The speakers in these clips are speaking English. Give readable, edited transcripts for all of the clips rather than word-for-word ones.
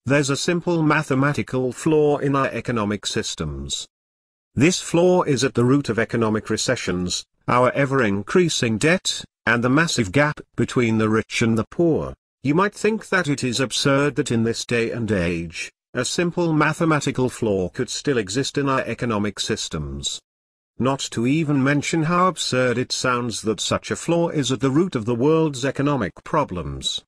There's a simple mathematical flaw in our economic systems. This flaw is at the root of economic recessions, our ever-increasing debt, and the massive gap between the rich and the poor. You might think that it is absurd that in this day and age, a simple mathematical flaw could still exist in our economic systems. Not to even mention how absurd it sounds that such a flaw is at the root of the world's economic problems.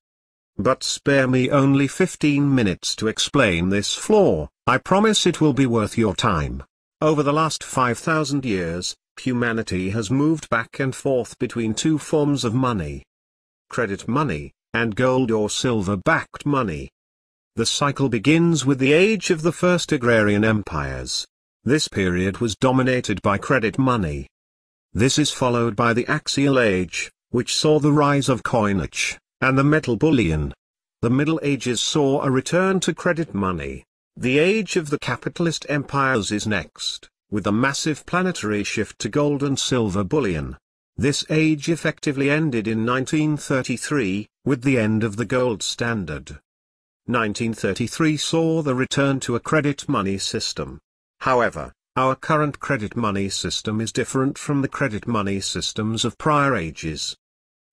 But spare me only 15 minutes to explain this flaw. I promise it will be worth your time. Over the last 5,000 years, humanity has moved back and forth between two forms of money: credit money, and gold or silver-backed money. The cycle begins with the age of the first agrarian empires. This period was dominated by credit money. This is followed by the axial age, which saw the rise of coinage, and the metal bullion. The Middle Ages saw a return to credit money. The age of the capitalist empires is next, with a massive planetary shift to gold and silver bullion. This age effectively ended in 1933, with the end of the gold standard. 1933 saw the return to a credit money system. However, our current credit money system is different from the credit money systems of prior ages.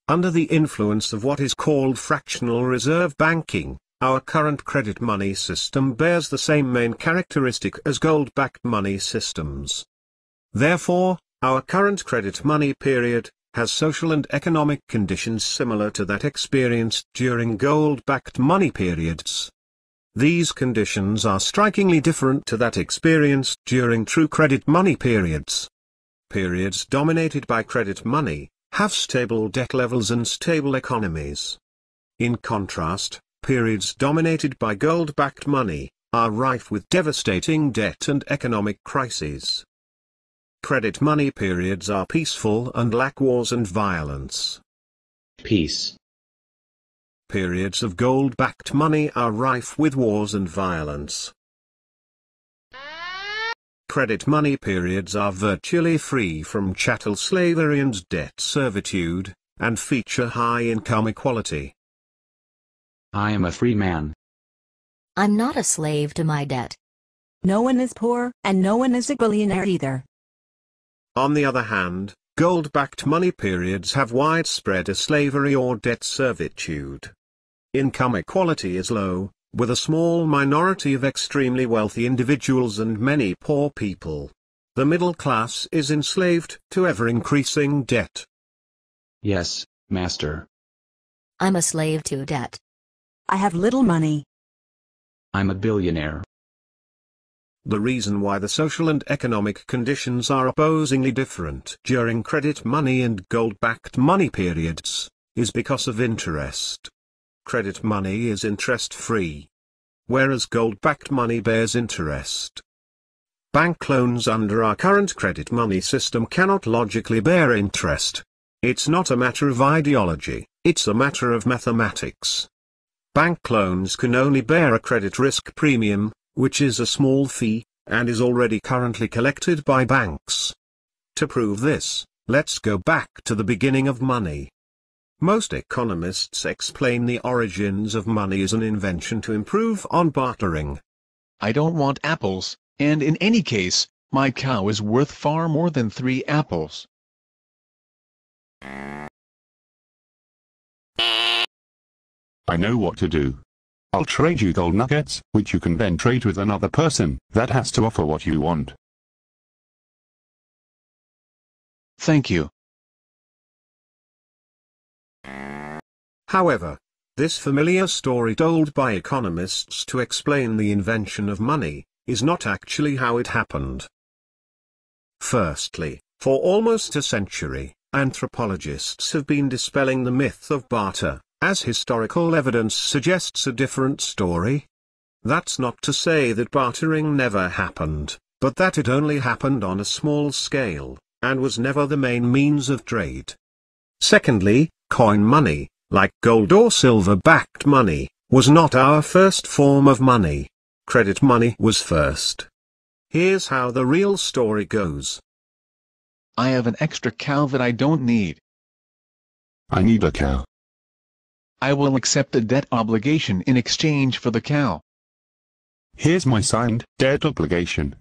Under the influence of what is called fractional reserve banking, our current credit money system bears the same main characteristic as gold-backed money systems. Therefore, our current credit money period has social and economic conditions similar to that experienced during gold-backed money periods. These conditions are strikingly different to that experienced during true credit money periods. Periods dominated by credit money have stable debt levels and stable economies. In contrast, periods dominated by gold-backed money are rife with devastating debt and economic crises. Credit money periods are peaceful and lack wars and violence. Peace. Periods of gold-backed money are rife with wars and violence. Credit money periods are virtually free from chattel slavery and debt servitude, and feature high income equality. I am a free man. I'm not a slave to my debt. No one is poor, and no one is a billionaire either. On the other hand, gold-backed money periods have widespread slavery or debt servitude. Income equality is low, with a small minority of extremely wealthy individuals and many poor people. The middle class is enslaved to ever-increasing debt. Yes, master. I'm a slave to debt. I have little money. I'm a billionaire. The reason why the social and economic conditions are opposingly different during credit money and gold-backed money periods is because of interest. Credit money is interest-free, whereas gold-backed money bears interest. Bank loans under our current credit money system cannot logically bear interest. It's not a matter of ideology, it's a matter of mathematics. Bank loans can only bear a credit risk premium, which is a small fee, and is already currently collected by banks. To prove this, let's go back to the beginning of money. Most economists explain the origins of money as an invention to improve on bartering. I don't want apples, and in any case, my cow is worth far more than 3 apples. I know what to do. I'll trade you gold nuggets, which you can then trade with another person that has to offer what you want. Thank you. However, this familiar story told by economists to explain the invention of money is not actually how it happened. Firstly, for almost a century, anthropologists have been dispelling the myth of barter, as historical evidence suggests a different story. That's not to say that bartering never happened, but that it only happened on a small scale, and was never the main means of trade. Secondly, coin money, like gold or silver-backed money, was not our first form of money. Credit money was first. Here's how the real story goes. I have an extra cow that I don't need. I need a cow. I will accept a debt obligation in exchange for the cow. Here's my signed debt obligation.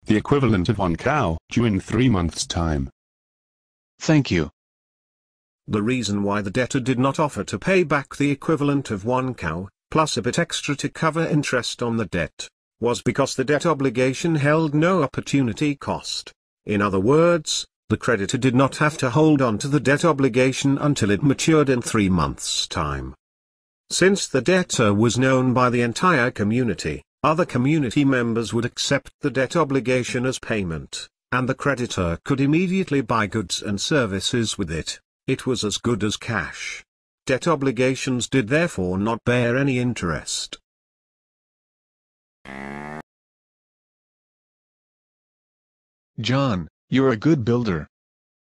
The equivalent of 1 cow, due in 3 months' time. Thank you. The reason why the debtor did not offer to pay back the equivalent of 1 cow, plus a bit extra to cover interest on the debt, was because the debt obligation held no opportunity cost. In other words, the creditor did not have to hold on to the debt obligation until it matured in 3 months' time. Since the debtor was known by the entire community, other community members would accept the debt obligation as payment, and the creditor could immediately buy goods and services with it. It was as good as cash. Debt obligations did therefore not bear any interest. John, you're a good builder.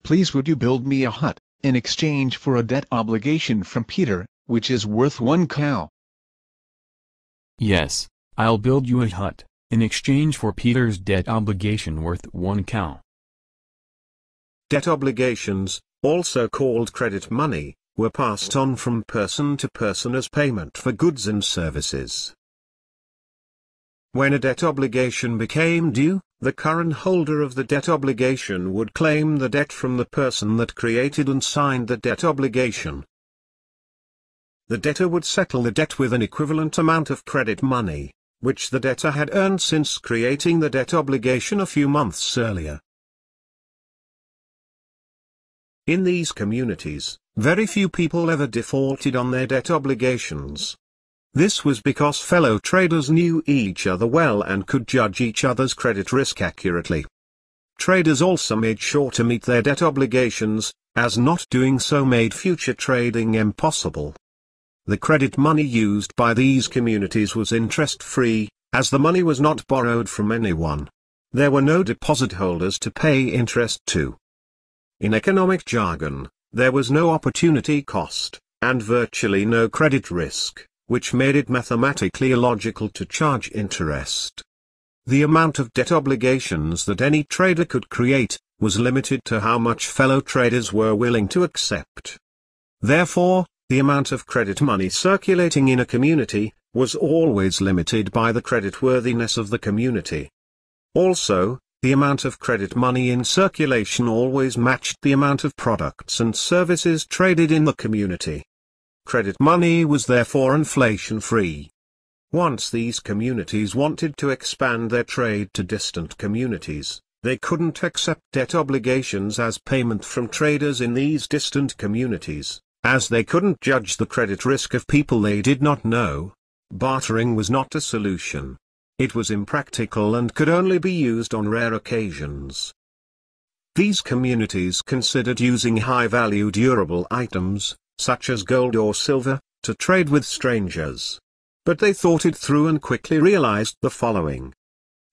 Please would you build me a hut, in exchange for a debt obligation from Peter, which is worth 1 cow? Yes, I'll build you a hut, in exchange for Peter's debt obligation worth 1 cow. Debt obligations, also called credit money, were passed on from person to person as payment for goods and services. When a debt obligation became due, the current holder of the debt obligation would claim the debt from the person that created and signed the debt obligation. The debtor would settle the debt with an equivalent amount of credit money, which the debtor had earned since creating the debt obligation a few months earlier. In these communities, very few people ever defaulted on their debt obligations. This was because fellow traders knew each other well and could judge each other's credit risk accurately. Traders also made sure to meet their debt obligations, as not doing so made future trading impossible. The credit money used by these communities was interest-free, as the money was not borrowed from anyone. There were no deposit holders to pay interest to. In economic jargon, there was no opportunity cost, and virtually no credit risk, which made it mathematically illogical to charge interest. The amount of debt obligations that any trader could create was limited to how much fellow traders were willing to accept. Therefore, the amount of credit money circulating in a community was always limited by the creditworthiness of the community. Also, the amount of credit money in circulation always matched the amount of products and services traded in the community. Credit money was therefore inflation-free. Once these communities wanted to expand their trade to distant communities, they couldn't accept debt obligations as payment from traders in these distant communities, as they couldn't judge the credit risk of people they did not know. Bartering was not a solution. It was impractical and could only be used on rare occasions. These communities considered using high-value durable items, such as gold or silver, to trade with strangers. But they thought it through and quickly realized the following.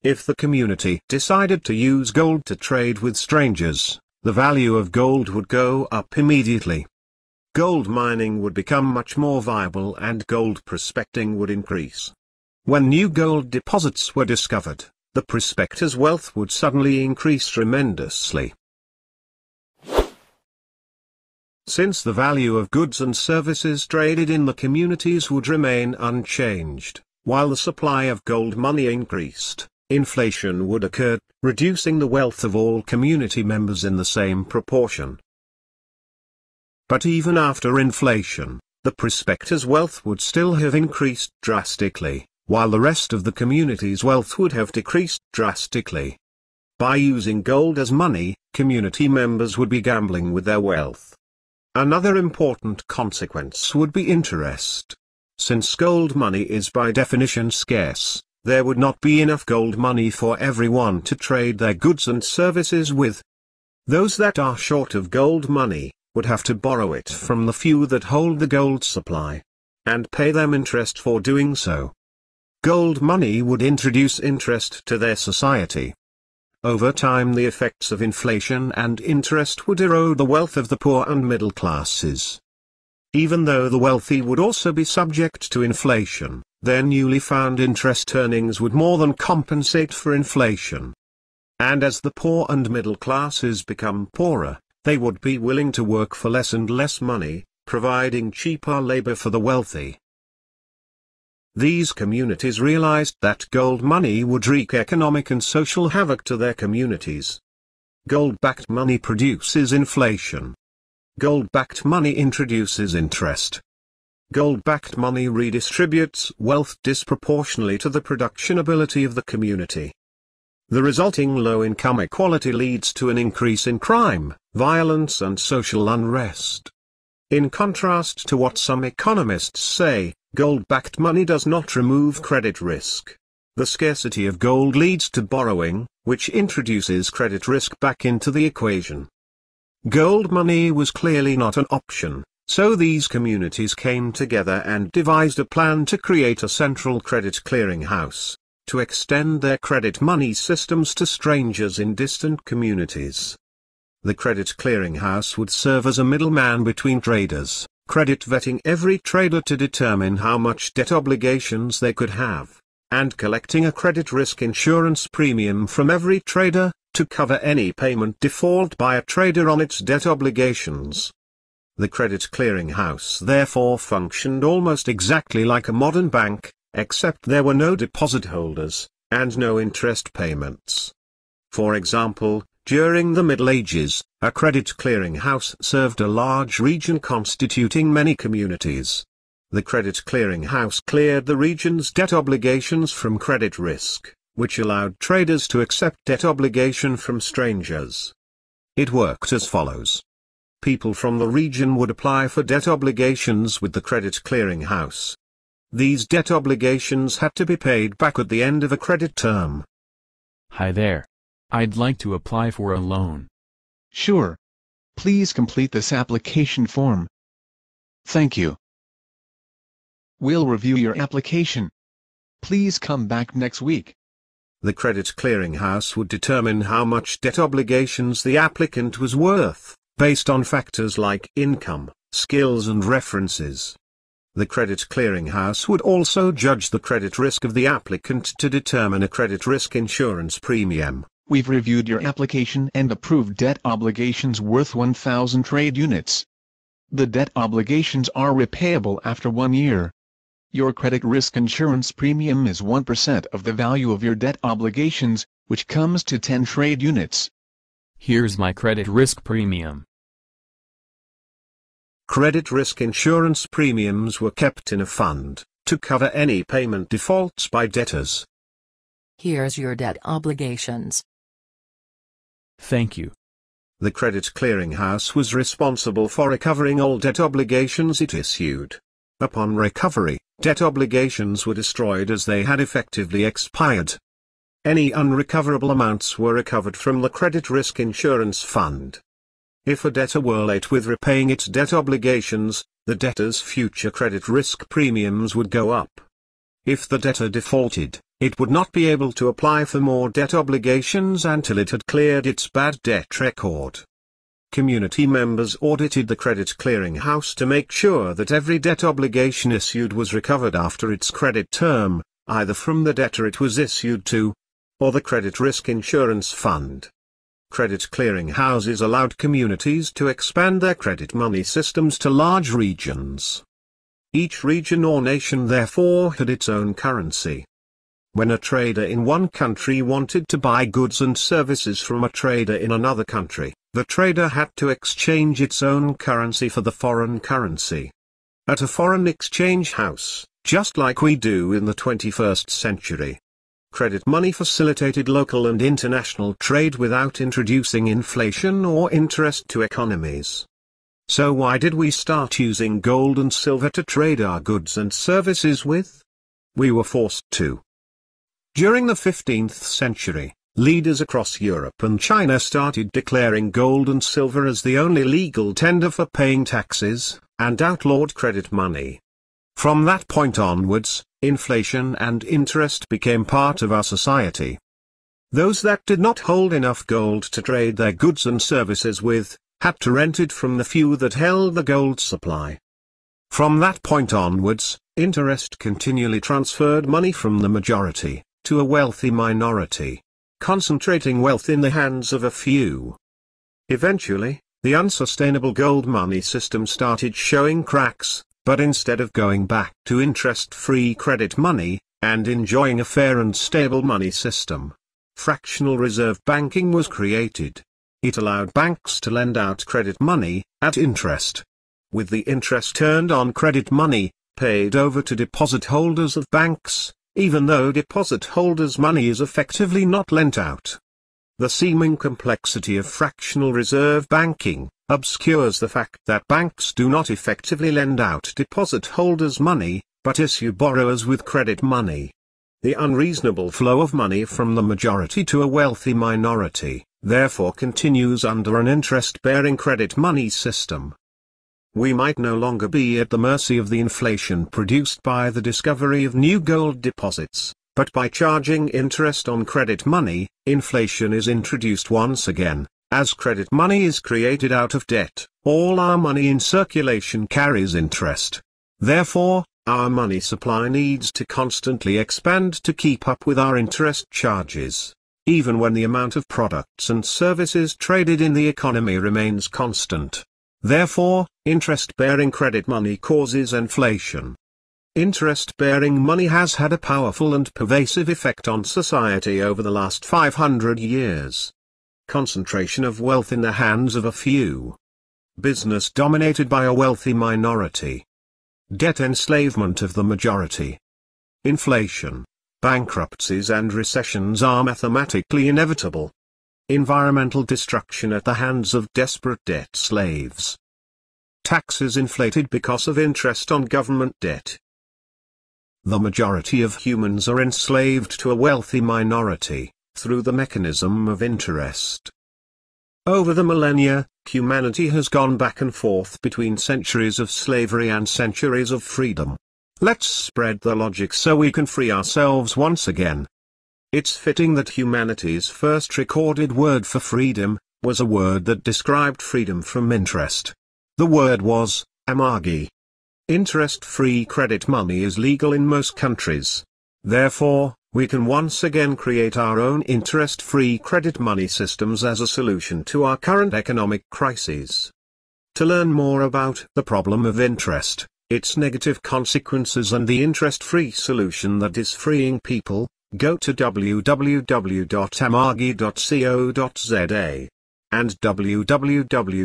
If the community decided to use gold to trade with strangers, the value of gold would go up immediately. Gold mining would become much more viable and gold prospecting would increase. When new gold deposits were discovered, the prospector's wealth would suddenly increase tremendously. Since the value of goods and services traded in the communities would remain unchanged, while the supply of gold money increased, inflation would occur, reducing the wealth of all community members in the same proportion. But even after inflation, the prospector's wealth would still have increased drastically, while the rest of the community's wealth would have decreased drastically. By using gold as money, community members would be gambling with their wealth. Another important consequence would be interest. Since gold money is by definition scarce, there would not be enough gold money for everyone to trade their goods and services with. Those that are short of gold money would have to borrow it from the few that hold the gold supply, and pay them interest for doing so. Gold money would introduce interest to their society. Over time the effects of inflation and interest would erode the wealth of the poor and middle classes. Even though the wealthy would also be subject to inflation, their newly found interest earnings would more than compensate for inflation. And as the poor and middle classes become poorer, they would be willing to work for less and less money, providing cheaper labor for the wealthy. These communities realized that gold money would wreak economic and social havoc to their communities. Gold-backed money produces inflation. Gold-backed money introduces interest. Gold-backed money redistributes wealth disproportionately to the production ability of the community. The resulting low income equality leads to an increase in crime, violence and social unrest. In contrast to what some economists say, gold-backed money does not remove credit risk. The scarcity of gold leads to borrowing, which introduces credit risk back into the equation. Gold money was clearly not an option, so these communities came together and devised a plan to create a central credit clearinghouse, to extend their credit money systems to strangers in distant communities. The credit clearinghouse would serve as a middleman between traders, credit vetting every trader to determine how much debt obligations they could have, and collecting a credit risk insurance premium from every trader, to cover any payment default by a trader on its debt obligations. The credit clearinghouse therefore functioned almost exactly like a modern bank, except there were no deposit holders, and no interest payments. For example, during the Middle Ages, a credit clearinghouse served a large region constituting many communities. The credit clearinghouse cleared the region's debt obligations from credit risk, which allowed traders to accept debt obligation from strangers. It worked as follows. People from the region would apply for debt obligations with the credit clearinghouse. These debt obligations had to be paid back at the end of a credit term. Hi there. I'd like to apply for a loan. Sure. Please complete this application form. Thank you. We'll review your application. Please come back next week. The credit clearinghouse would determine how much debt obligations the applicant was worth, based on factors like income, skills and references. The credit clearinghouse would also judge the credit risk of the applicant to determine a credit risk insurance premium. We've reviewed your application and approved debt obligations worth 1,000 trade units. The debt obligations are repayable after 1 year. Your credit risk insurance premium is 1% of the value of your debt obligations, which comes to 10 trade units. Here's my credit risk premium. Credit risk insurance premiums were kept in a fund, to cover any payment defaults by debtors. Here's your debt obligations. Thank you. The credit clearinghouse was responsible for recovering all debt obligations it issued. Upon recovery, debt obligations were destroyed as they had effectively expired. Any unrecoverable amounts were recovered from the credit risk insurance fund. If a debtor were late with repaying its debt obligations, the debtor's future credit risk premiums would go up. If the debtor defaulted, it would not be able to apply for more debt obligations until it had cleared its bad debt record. Community members audited the credit clearinghouse to make sure that every debt obligation issued was recovered after its credit term, either from the debtor it was issued to, or the credit risk insurance fund. Credit clearinghouses allowed communities to expand their credit money systems to large regions. Each region or nation therefore had its own currency. When a trader in one country wanted to buy goods and services from a trader in another country, the trader had to exchange its own currency for the foreign currency. At a foreign exchange house, just like we do in the 21st century, credit money facilitated local and international trade without introducing inflation or interest to economies. So why did we start using gold and silver to trade our goods and services with? We were forced to. During the 15th century, leaders across Europe and China started declaring gold and silver as the only legal tender for paying taxes, and outlawed credit money. From that point onwards, inflation and interest became part of our society. Those that did not hold enough gold to trade their goods and services with, had to rent it from the few that held the gold supply. From that point onwards, interest continually transferred money from the majority to a wealthy minority, concentrating wealth in the hands of a few. Eventually, the unsustainable gold money system started showing cracks, But instead of going back to interest-free credit money, and enjoying a fair and stable money system, fractional reserve banking was created. It allowed banks to lend out credit money, at interest. With the interest earned on credit money, paid over to deposit holders of banks, even though deposit holders' money is effectively not lent out. The seeming complexity of fractional reserve banking obscures the fact that banks do not effectively lend out deposit holders' money, but issue borrowers with credit money. The unreasonable flow of money from the majority to a wealthy minority, therefore continues under an interest-bearing credit money system. We might no longer be at the mercy of the inflation produced by the discovery of new gold deposits, but by charging interest on credit money, inflation is introduced once again. As credit money is created out of debt, all our money in circulation carries interest. Therefore, our money supply needs to constantly expand to keep up with our interest charges, even when the amount of products and services traded in the economy remains constant. Therefore, interest-bearing credit money causes inflation. Interest-bearing money has had a powerful and pervasive effect on society over the last 500 years. Concentration of wealth in the hands of a few. Business dominated by a wealthy minority. Debt enslavement of the majority. Inflation, bankruptcies and recessions are mathematically inevitable. Environmental destruction at the hands of desperate debt slaves. Taxes inflated because of interest on government debt. The majority of humans are enslaved to a wealthy minority, through the mechanism of interest. Over the millennia, humanity has gone back and forth between centuries of slavery and centuries of freedom. Let's spread the logic so we can free ourselves once again. It's fitting that humanity's first recorded word for freedom was a word that described freedom from interest. The word was amagi. Interest-free credit money is legal in most countries. Therefore, we can once again create our own interest-free credit money systems as a solution to our current economic crises. To learn more about the problem of interest, its negative consequences and the interest-free solution that is freeing people, go to www.amagi.co.za and www.naturalex.org.